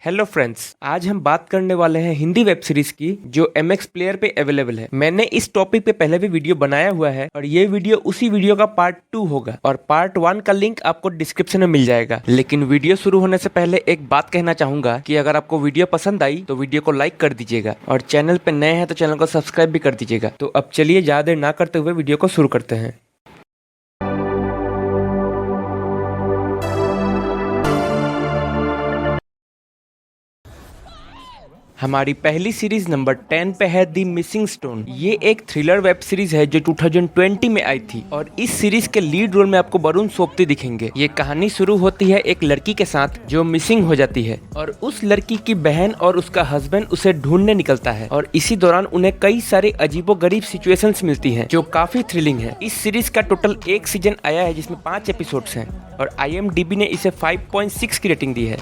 Hello friends, आज हम बात करने वाले हैं हिंदी वेब सीरीज की जो MX प्लेयर पे अवेलेबल है। मैंने इस टॉपिक पे पहले भी वीडियो बनाया हुआ है और ये वीडियो उसी वीडियो का पार्ट 2 होगा और पार्ट 1 का लिंक आपको डिस्क्रिप्शन में मिल जाएगा। लेकिन वीडियो शुरू होने से पहले एक बात कहना चाहूंगा कि अगर आपको वीडियो पसंद आई तो वीडियो को लाइक कर दीजिएगा और चैनल पे नए हैं तो चैनल को सब्सक्राइब भी कर दीजिएगा। तो अब चलिए ज्यादा देर ना करते हुए वीडियो को शुरू करते हैं। हमारी पहली सीरीज नंबर 10 पे है दी मिसिंग स्टोन। ये एक थ्रिलर वेब सीरीज है जो 2020 में आई थी और इस सीरीज के लीड रोल में आपको वरुण सोपती दिखेंगे। ये कहानी शुरू होती है एक लड़की के साथ जो मिसिंग हो जाती है और उस लड़की की बहन और उसका हस्बैंड उसे ढूंढने निकलता है और इसी दौरान उन्हें कई सारे अजीबोगरीब सिचुएशंस मिलती हैं जो काफी थ्रिलिंग है। इस सीरीज का टोटल एक सीजन आया है जिसमें 5 एपिसोड्स हैं और IMDb ने इसे 5.6 की रेटिंग दी है।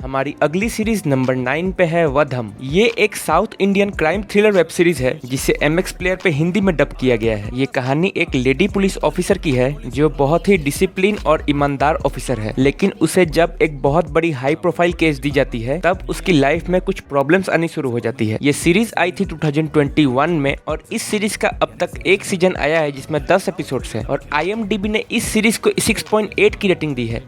हमारी अगली सीरीज नंबर 9 पे है वधम। ये एक south Indian crime thriller web series है जिसे MX प्लेयर पे हिंदी में डब किया गया है। ये कहानी एक लेडी पुलिस ऑफिसर की है जो बहुत ही डिसिप्लिन और ईमानदार ऑफिसर है, लेकिन उसे जब एक बहुत बड़ी हाई प्रोफाइल केस दी जाती है तब उसकी लाइफ में कुछ प्रॉब्लम्स आनी शुरू हो जाती है। ये सीरीज आई थी 2021 में और इस सीरीज का अब तक एक सीजन आया है जिसमें 10 एपिसोड्स हैं और IMDb ने इस सीरीज को 6.8 की रेटिंग दी है।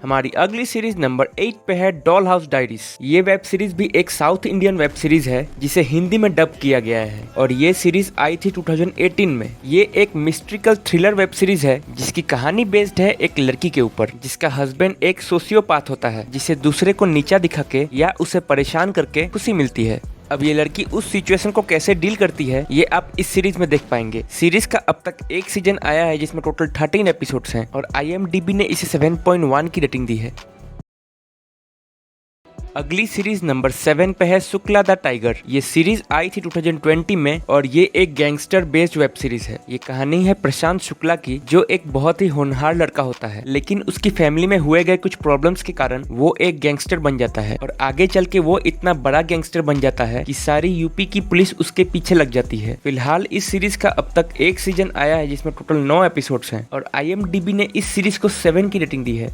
हमारी अगली सीरीज नंबर 8 पे है डॉल हाउस डायरीज। ये वेब सीरीज भी एक साउथ इंडियन वेब सीरीज है जिसे हिंदी में डब किया गया है और ये सीरीज आई थी 2018 में। ये एक मिस्ट्रिकल थ्रिलर वेब सीरीज है जिसकी कहानी बेस्ड है एक लड़की के ऊपर जिसका हस्बैंड एक सोशियोपैथ होता है जिसे दूसरे को नीचा दिखा के या उसे परेशान करके खुशी मिलती है। अब ये लड़की उस सिचुएशन को कैसे डील करती है ये आप इस सीरीज में देख पाएंगे। सीरीज का अब तक एक सीजन आया है जिसमें टोटल 13 एपिसोड्स हैं और IMDb ने इसे 7.1 की रेटिंग दी है। अगली सीरीज नंबर 7 पे है शुक्ला द टाइगर। ये सीरीज आई थी 2020 में और ये एक गैंगस्टर बेस्ड वेब सीरीज है। ये कहानी है प्रशांत शुक्ला की जो एक बहुत ही होनहार लड़का होता है, लेकिन उसकी फैमिली में हुए गए कुछ प्रॉब्लम्स के कारण वो एक गैंगस्टर बन जाता है और आगे चल के वो इतना बड़ा गैंगस्टर बन जाता है कि सारी यूपी की पुलिस उसके पीछे लग जाती है। फिलहाल इस सीरीज का अब तक एक सीजन आया है जिसमें टोटल 9 एपिसोड्स हैं और IMDb ने इस सीरीज को 7 की रेटिंग दी है।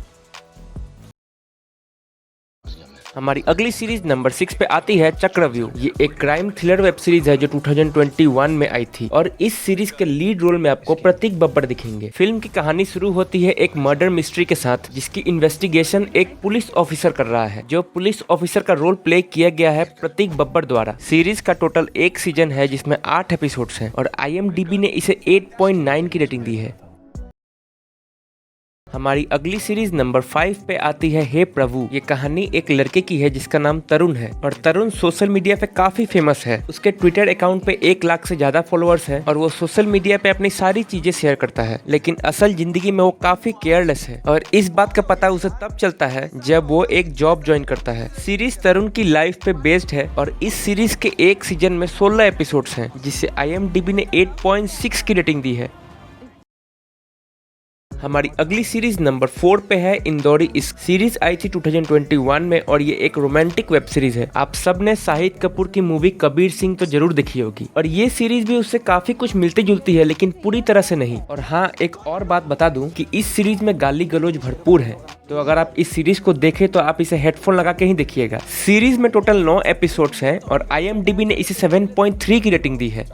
हमारी अगली सीरीज नंबर 6 पे आती है चक्रव्यूह। ये एक क्राइम थ्रिलर वेब सीरीज है जो 2021 में आई थी और इस सीरीज के लीड रोल में आपको प्रतीक बब्बर दिखेंगे। फिल्म की कहानी शुरू होती है एक मर्डर मिस्ट्री के साथ जिसकी इन्वेस्टिगेशन एक पुलिस ऑफिसर कर रहा है। जो पुलिस ऑफिसर का रोल प्ले किया गया है प्रतीक बब्बर द्वारा। सीरीज का टोटल एक सीजन है जिसमें 8 एपिसोड्स हैं और IMDb ने इसे 8.9 की रेटिंग दी है। हमारी अगली सीरीज नंबर 5 पे आती है हे प्रभु। ये कहानी एक लड़के की है जिसका नाम तरुण है और तरुण सोशल मीडिया पे काफी फेमस है। उसके ट्विटर अकाउंट पे 1 लाख से ज्यादा फॉलोअर्स है और वो सोशल मीडिया पे अपनी सारी चीजें शेयर करता है, लेकिन असल जिंदगी में वो काफी केयरलेस है और इस बात का पता उसे तब चलता है जब वो एक जॉब ज्वाइन करता है। सीरीज तरुण की लाइफ पे बेस्ड है और इस सीरीज के एक सीजन में 16 एपिसोड्स हैं जिसे IMDb ने 8.6 की रेटिंग दी है। हमारी अगली सीरीज नंबर 4 पे है इंदौरी इश्क। सीरीज आई थी 2021 में और ये एक रोमांटिक वेब सीरीज है। आप सब ने शाहिद कपूर की मूवी कबीर सिंह तो जरूर देखी होगी और ये सीरीज भी उससे काफी कुछ मिलती जुलती है, लेकिन पूरी तरह से नहीं। और हाँ, एक और बात बता दूं कि इस सीरीज में गाली गलौज भरपूर है, तो अगर आप इस सीरीज को देखें तो आप इसे हेडफोन लगा के ही देखिएगा। सीरीज में टोटल 9 एपिसोड्स हैं और IMDb ने इसे 7.3 की रेटिंग दी है।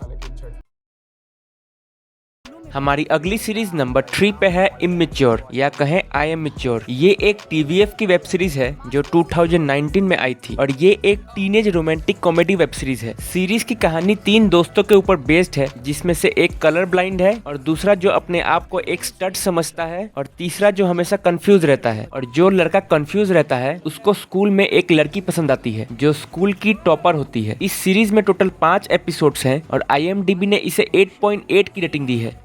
हमारी अगली सीरीज नंबर 3 पे है इमेच्योर या कहें आई एम मैच्योर। ये एक TVF की वेब सीरीज है जो 2019 में आई थी और ये एक teenage romantic comedy web series है। सीरीज की कहानी 3 दोस्तों के ऊपर बेस्ड है जिसमें से एक कलर ब्लाइंड है और दूसरा जो अपने आप को एक स्टड समझता है और तीसरा जो हमेशा कंफ्यूज रहता है। और जो लड़का कंफ्यूज रहता है उसको स्कूल में एक लड़की पसंद आती है जो स्कूल की टॉपर होती है। इस सीरीज में टोटल 5 एपिसोड्स हैं और IMDb ने इसे 8.8 की रेटिंग दी है।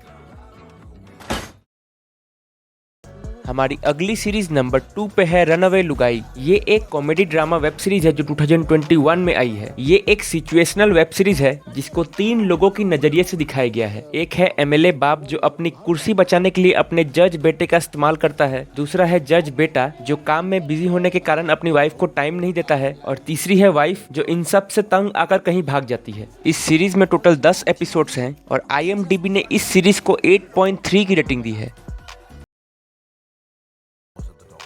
हमारी अगली सीरीज नंबर 2 पे है रनअवे लुगाई। ये एक कॉमेडी ड्रामा वेब सीरीज है जो 2021 में आई है। ये एक सिचुएशनल वेब सीरीज है जिसको 3 लोगों की नजरिए से दिखाया गया है। एक है MLA बाप जो अपनी कुर्सी बचाने के लिए अपने जज बेटे का इस्तेमाल करता है। दूसरा है जज बेटा जो काम में बिजी होने के कारण अपनी वाइफ को टाइम नहीं देता है और तीसरी है वाइफ जो इन सब से तंग आकर कहीं भाग जाती है। इस सीरीज में टोटल 10 एपिसोड्स हैं और IMDb ने इस सीरीज को 8.3 की रेटिंग दी है।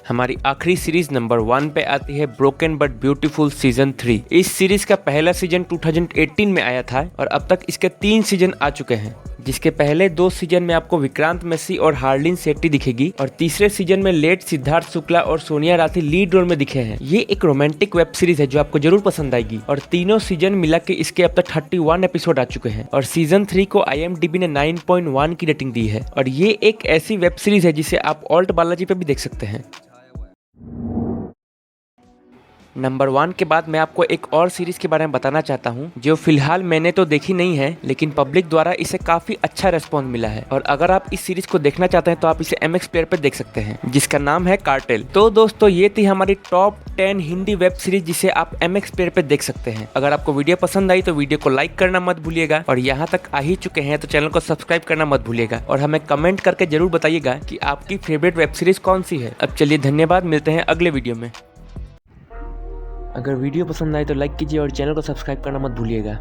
हमारी आखिरी सीरीज नंबर 1 पे आती है ब्रोकन बट ब्यूटीफुल सीजन 3। इस सीरीज का पहला सीजन 2018 में आया था और अब तक इसके 3 सीजन आ चुके हैं, जिसके पहले 2 सीजन में आपको विक्रांत मैसी और हार्लिन शेट्टी दिखेगी और तीसरे सीजन में लेट सिद्धार्थ शुक्ला और सोनिया राठी लीड रोल में दिखे हैं। ये एक रोमांटिक वेब सीरीज है जो आपको जरूर पसंद आएगी और तीनों सीजन मिला के इसके अब तक 31 एपिसोड आ चुके हैं और सीजन 3 को IMDb ने 9.1 की रेटिंग दी है और ये एक ऐसी वेब सीरीज है जिसे आप ऑल्ट बालाजी पे भी देख सकते हैं। नंबर 1 के बाद मैं आपको एक और सीरीज के बारे में बताना चाहता हूँ जो फिलहाल मैंने तो देखी नहीं है, लेकिन पब्लिक द्वारा इसे काफी अच्छा रेस्पॉन्स मिला है और अगर आप इस सीरीज को देखना चाहते हैं तो आप इसे MX प्लेयर पे देख सकते हैं, जिसका नाम है कार्टेल। तो दोस्तों ये थी हमारी टॉप 10 हिंदी वेब सीरीज जिसे आप MX प्लेयर पे देख सकते हैं। अगर आपको वीडियो पसंद आई तो वीडियो को लाइक करना मत भूलिएगा और यहाँ तक आ ही चुके हैं तो चैनल को सब्सक्राइब करना मत भूलिएगा और हमें कमेंट करके जरूर बताइएगा कि आपकी फेवरेट वेब सीरीज कौन सी है। अब चलिए धन्यवाद, मिलते हैं अगले वीडियो में। अगर वीडियो पसंद आए तो लाइक कीजिए और चैनल को सब्सक्राइब करना मत भूलिएगा।